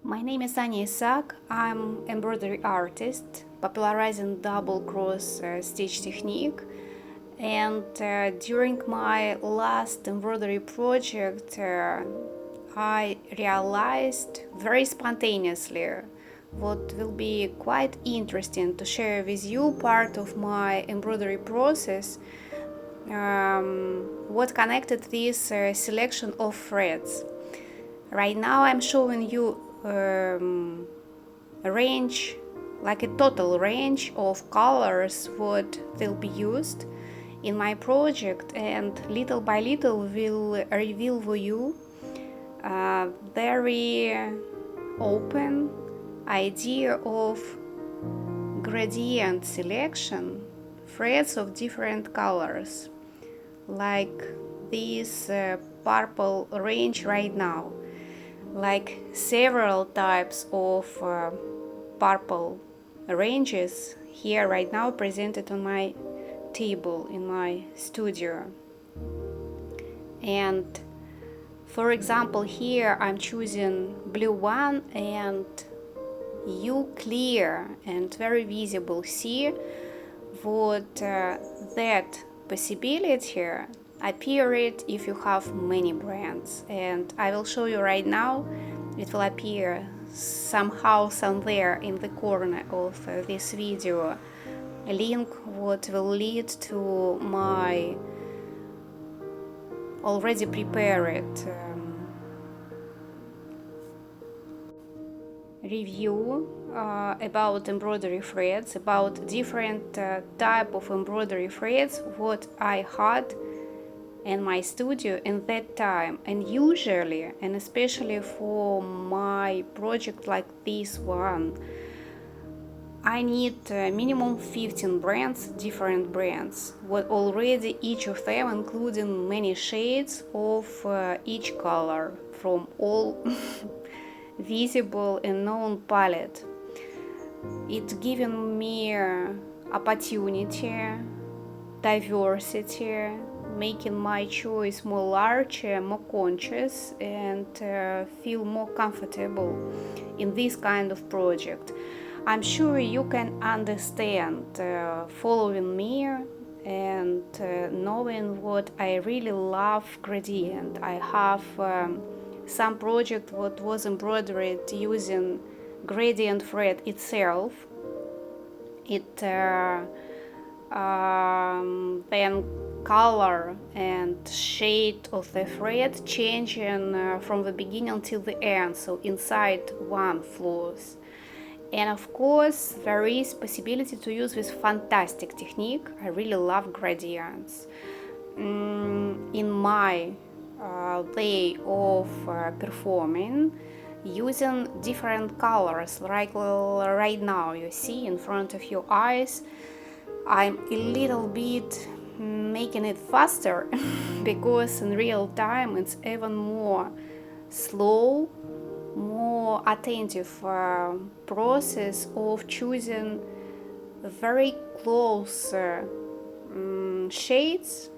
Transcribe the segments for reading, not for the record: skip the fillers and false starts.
My name is Anya Isac. I'm embroidery artist, popularizing double cross stitch technique. And during my last embroidery project, I realized very spontaneously what will be quite interesting to share with you part of my embroidery process, what connected this selection of threads. Right now I'm showing you a range, like a total range of colors what will be used in my project, and little by little will reveal for you a very open idea of gradient selection, threads of different colors, like this purple range right now, like several types of purple ranges here right now presented on my table in my studio. And for example, here I'm choosing blue one, and you clear and very visible see what that possibility appeared if you have many brands. And I will show you right now. It will appear somehow somewhere in the corner of this video a link what will lead to my already prepared review about embroidery threads, about different type of embroidery threads what I had in my studio in that time. And usually, and especially for my project like this one, I need minimum 15 brands, different brands, what already each of them including many shades of each color from all visible and known palette. It's given me opportunity, diversity, making my choice more larger, more conscious, and feel more comfortable in this kind of project. I'm sure you can understand following me and knowing what I really love gradient. I have some project what was embroidered using gradient thread itself. It then color and shade of the thread changing from the beginning till the end, so inside one flows. And of course there is possibility to use this fantastic technique. I really love gradients. In my way of performing, using different colors, like right now you see in front of your eyes, I'm a little bit making it faster because in real time it's even more slow, more attentive process of choosing very close shades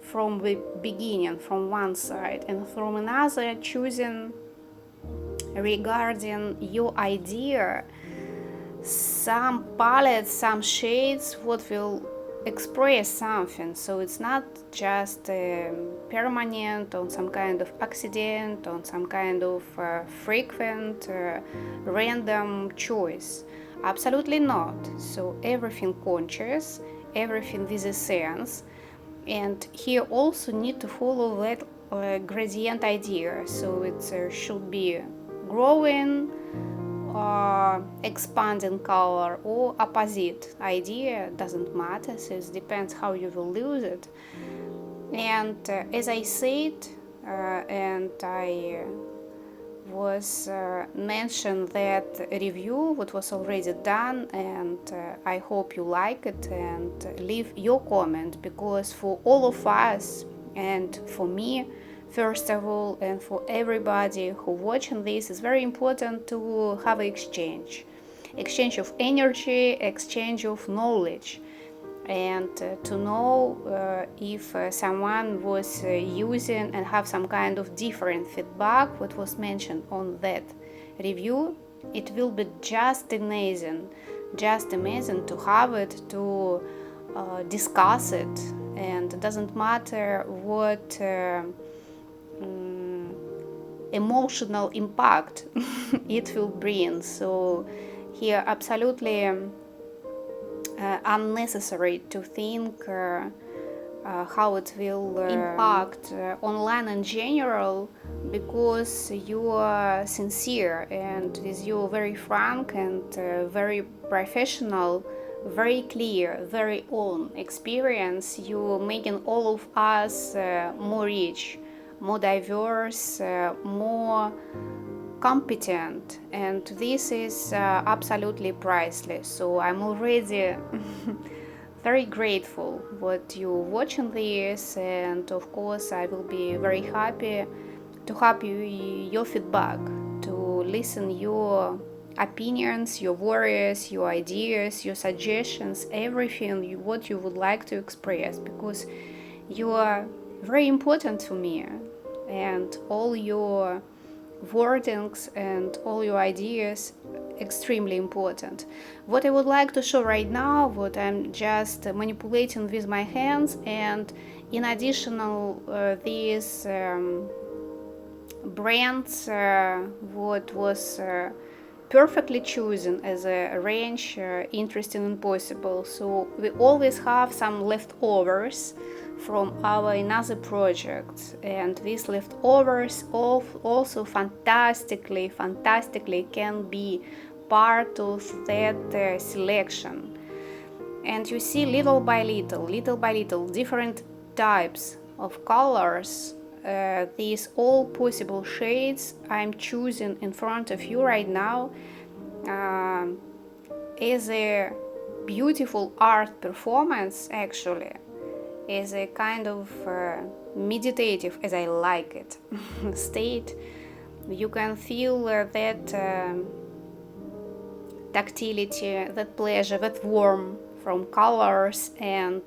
from the beginning from one side, and from another choosing regarding your idea some palettes, some shades what will express something. So it's not just permanent on some kind of accident, on some kind of frequent random choice. Absolutely not. So everything conscious, everything with a sense. And here also need to follow that gradient idea. So it should be growing, expanding color, or opposite idea, doesn't matter. So it depends how you will use it. And as I said, and I was mentioned that review what was already done, and I hope you like it and leave your comment, because for all of us and for me first of all, and for everybody who watching this, it's very important to have an exchange of energy, exchange of knowledge, and to know if someone was using and have some kind of different feedback what was mentioned on that review, it will be just amazing to have it, to discuss it, and it doesn't matter what emotional impact it will bring. So here absolutely unnecessary to think how it will impact online in general, because you are sincere and with you very frank and very professional, very clear, very own experience, you making all of us more rich, more diverse, more competent, and this is absolutely priceless. So I'm already very grateful what you watching this, and of course I will be very happy to have your feedback, to listen your opinions, your worries, your ideas, your suggestions, everything what you would like to express, because you are very important to me, and all your wordings and all your ideas extremely important. What I would like to show right now, what I'm just manipulating with my hands, and in additional these brands what was perfectly chosen as a range, interesting and possible. So we always have some leftovers from our another projects, and these leftovers also fantastically can be part of that selection. And you see, little by little different types of colors, these all possible shades I'm choosing in front of you right now, is a beautiful art performance, actually, is a kind of meditative, as I like it, state. You can feel that tactility, that pleasure, that warmth from colors, and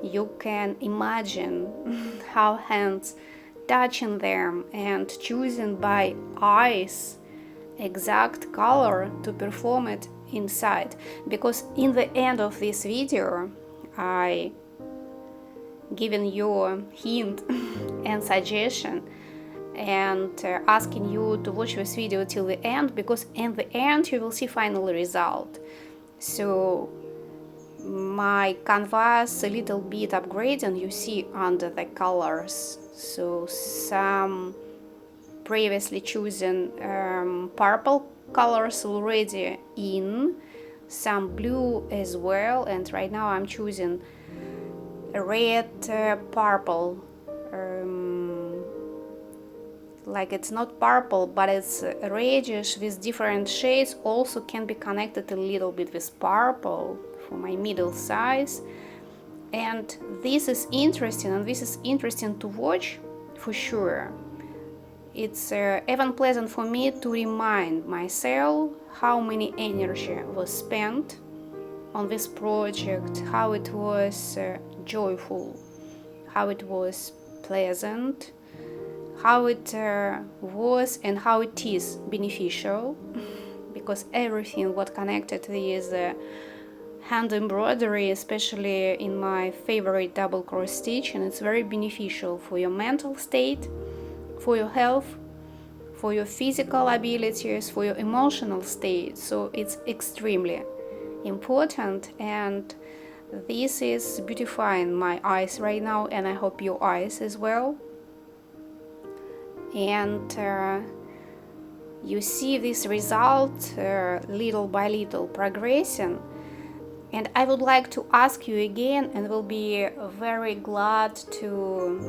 you can imagine how hands touching them and choosing by eyes exact color to perform it inside. Because in the end of this video I given you a hint and suggestion, and asking you to watch this video till the end, because in the end you will see final result. So my canvas a little bit upgrading, you see, under the colors. So some previously chosen purple colors already in, some blue as well, and right now I'm choosing red, purple, like it's not purple but it's reddish with different shades, also can be connected a little bit with purple for my middle size. And this is interesting, and this is interesting to watch for sure. It's even pleasant for me to remind myself how many energy was spent on this project, how it was joyful, how it was pleasant, how it was and how it is beneficial, because everything what connected with hand embroidery, especially in my favorite double cross stitch, and it's very beneficial for your mental state, for your health, for your physical abilities, for your emotional state. So it's extremely important, and this is beautifying my eyes right now, and I hope your eyes as well. And you see this result little by little progressing. And I would like to ask you again, and will be very glad to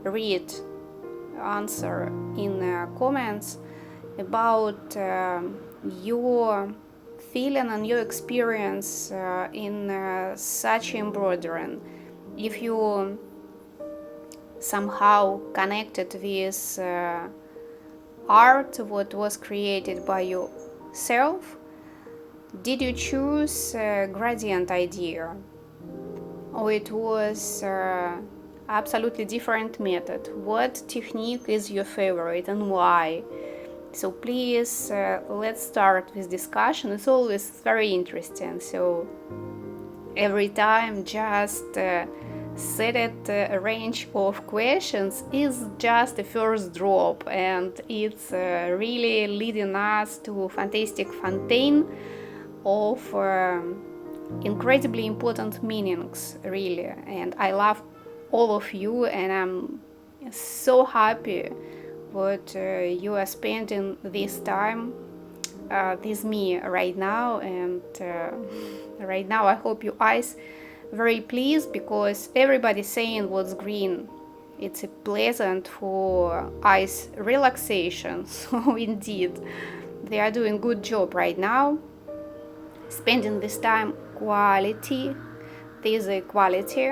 read answer in comments about your feeling and your experience in such embroidering. If you somehow connected with art what was created by yourself, did you choose a gradient idea, or it was absolutely different method? What technique is your favorite and why? So please, let's start this discussion. It's always very interesting. So every time just set it a range of questions is just the first drop, and it's really leading us to a fantastic fountain of incredibly important meanings, really. And I love all of you, and I'm so happy that you are spending this time with me right now. And right now I hope your eyes very pleased, because everybody's saying what's green. It's a pleasant for eyes relaxation. So indeed, they are doing good job right now, spending this time quality. There's a quality,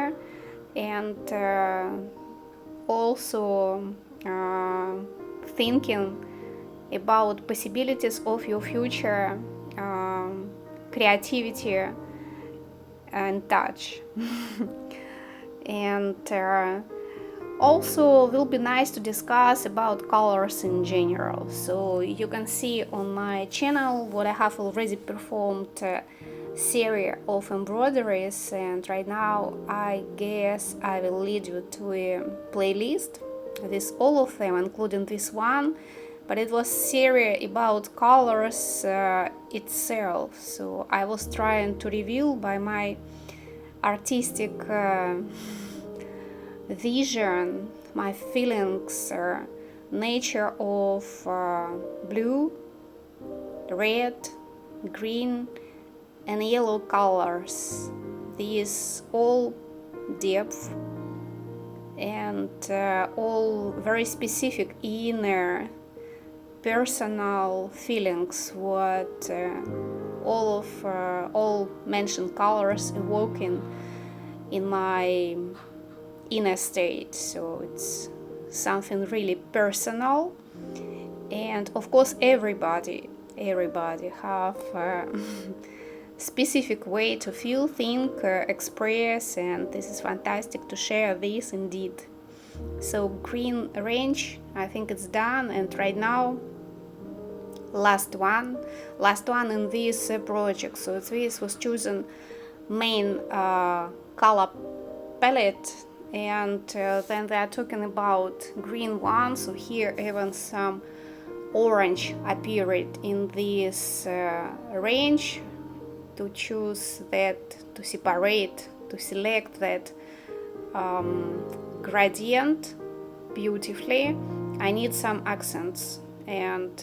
and also thinking about possibilities of your future, creativity and touch. And also will be nice to discuss about colors in general. So you can see on my channel what I have already performed series of embroideries, and right now I guess I will lead you to a playlist with all of them, including this one, but it was series about colors itself. So I was trying to reveal by my artistic vision my feelings, nature of blue, red, green and yellow colors. These all depth and all very specific inner personal feelings what all mentioned colors evoking in my inner state. So it's something really personal, and of course everybody have specific way to feel, think, express, and this is fantastic to share this indeed. So green range, I think it's done, and right now last one in this project. So this was chosen main color palette, and then they are talking about green one. So here even some orange appeared in this range, to choose that, to separate, to select that gradient beautifully. I need some accents, and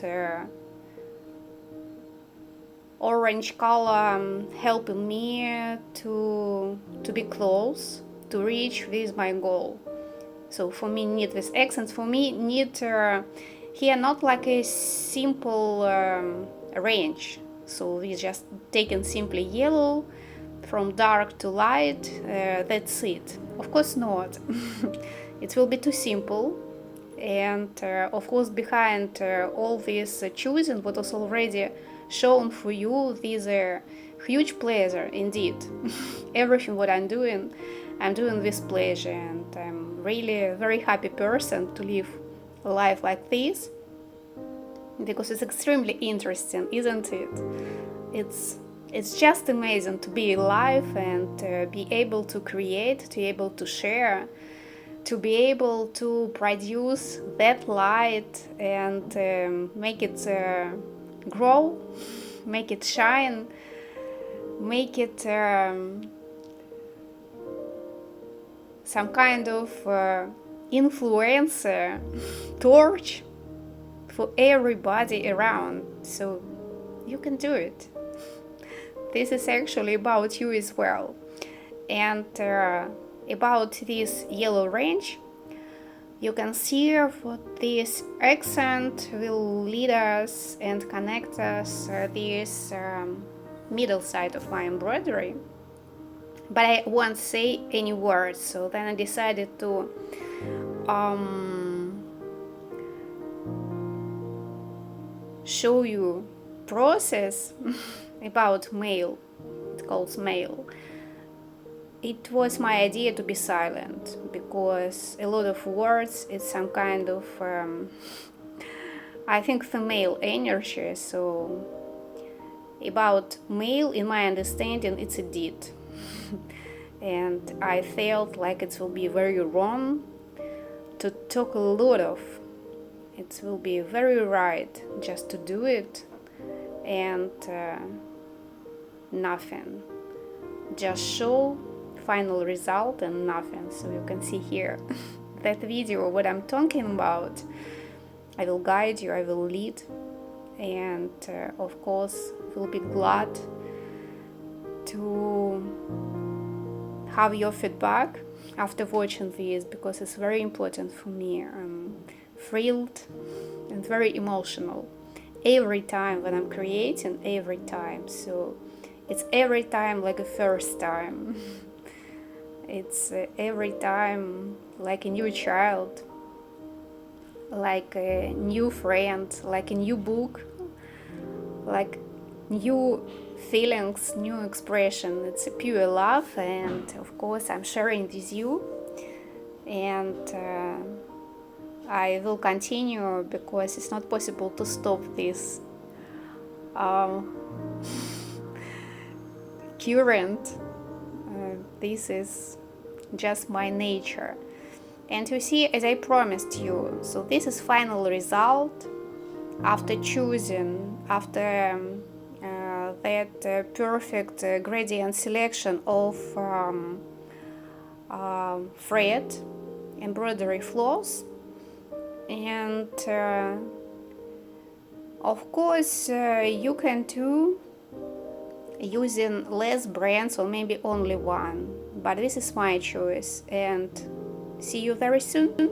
orange color helping me to be close, to reach with my goal. So for me need this accents, for me need here not like a simple range. So we just taken simply yellow from dark to light, that's it. Of course not. It will be too simple. And of course behind all this choosing what was already shown for you, these are huge pleasure indeed. Everything what I'm doing with pleasure, and I'm really a very happy person to live a life like this, because it's extremely interesting, isn't it? It's just amazing to be alive and be able to create, to be able to share, to be able to produce that light and make it grow, make it shine, make it some kind of influencer, torch for everybody around. So you can do it. This is actually about you as well. And about this yellow range, you can see what this accent will lead us and connect us this middle side of my embroidery. But I won't say any words, so then I decided to show you process about mail. It calls mail. It was my idea to be silent, because a lot of words, it's some kind of I think female energy. So about male, in my understanding, it's a deed. And I felt like it will be very wrong to talk a lot of. It will be very right just to do it and nothing. Just show final result and nothing. So you can see here that video what I'm talking about. I will guide you, I will lead, and of course will be glad to have your feedback after watching this, because it's very important for me. I'm thrilled and very emotional every time when I'm creating, every time. So it's every time like a first time. It's every time like a new child, like a new friend, like a new book, like new feelings, new expression. It's a pure love, and of course I'm sharing with you, and I will continue because it's not possible to stop this current. This is just my nature. And you see, as I promised you, so this is final result after choosing, after that perfect gradient selection of thread, embroidery floss, and of course you can do using less brands or maybe only one, but this is my choice, and see you very soon.